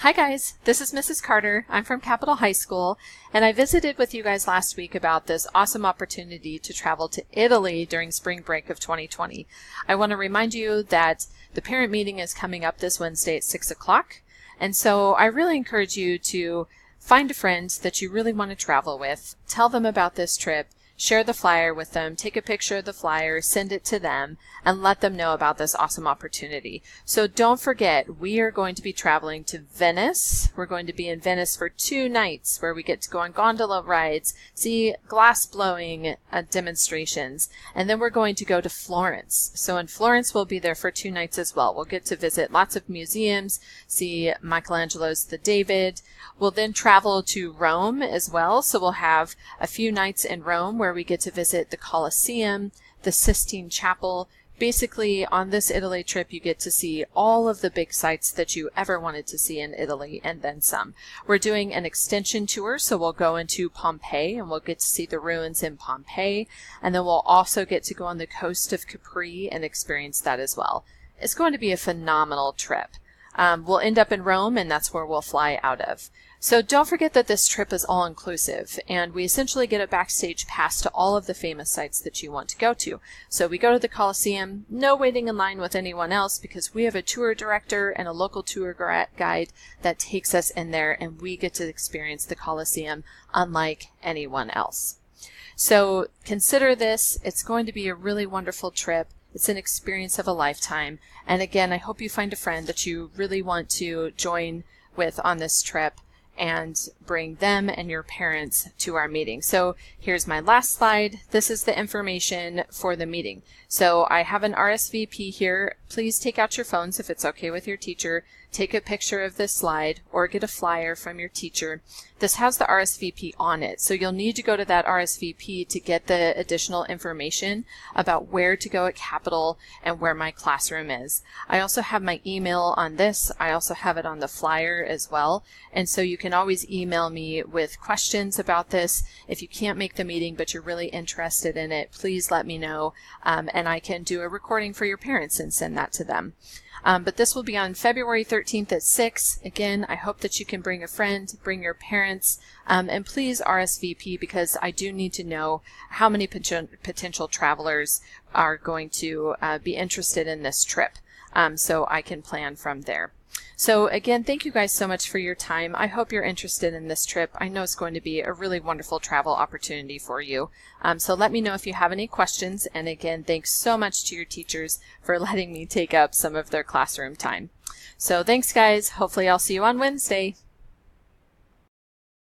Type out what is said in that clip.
Hi guys, this is Mrs. Carter. I'm from Capitol High School, and I visited with you guys last week about this awesome opportunity to travel to Italy during spring break of 2020. I want to remind you that the parent meeting is coming up this Wednesday at 6 o'clock, and so I really encourage you to find a friend that you really want to travel with, tell them about this trip, share the flyer with them, take a picture of the flyer, send it to them, and let them know about this awesome opportunity. So don't forget, we are going to be traveling to Venice. We're going to be in Venice for 2 nights where we get to go on gondola rides, see glass blowing demonstrations, and then we're going to go to Florence. So in Florence, we'll be there for 2 nights as well. We'll get to visit lots of museums, see Michelangelo's The David. We'll then travel to Rome as well. So we'll have a few nights in Rome where we get to visit the Colosseum, the Sistine Chapel. Basically, on this Italy trip, you get to see all of the big sites that you ever wanted to see in Italy and then some. We're doing an extension tour, so we'll go into Pompeii and we'll get to see the ruins in Pompeii. And then we'll also get to go on the coast of Capri and experience that as well. It's going to be a phenomenal trip. We'll end up in Rome, and that's where we'll fly out of. So don't forget that this trip is all-inclusive, and we essentially get a backstage pass to all of the famous sites that you want to go to. So we go to the Colosseum, no waiting in line with anyone else, because we have a tour director and a local tour guide that takes us in there, and we get to experience the Colosseum unlike anyone else. So consider this. It's going to be a really wonderful trip. It's an experience of a lifetime. And again, I hope you find a friend that you really want to join with on this trip and bring them and your parents to our meeting. So here's my last slide. This is the information for the meeting. So I have an RSVP here. Please take out your phones if it's okay with your teacher. Take a picture of this slide or get a flyer from your teacher. This has the RSVP on it, so you'll need to go to that RSVP to get the additional information about where to go at Capitol and where my classroom is. I also have my email on this. I also have it on the flyer as well, and so you can always email me with questions about this. If you can't make the meeting but you're really interested in it, please let me know, and I can do a recording for your parents and send that to them. But this will be on February 13th at 6. Again, I hope that you can bring a friend, bring your parents, and please RSVP, because I do need to know how many potential travelers are going to be interested in this trip, so I can plan from there. So again, thank you guys so much for your time. I hope you're interested in this trip. I know it's going to be a really wonderful travel opportunity for you. So let me know if you have any questions. And again, thanks so much to your teachers for letting me take up some of their classroom time. So thanks guys. Hopefully I'll see you on Wednesday.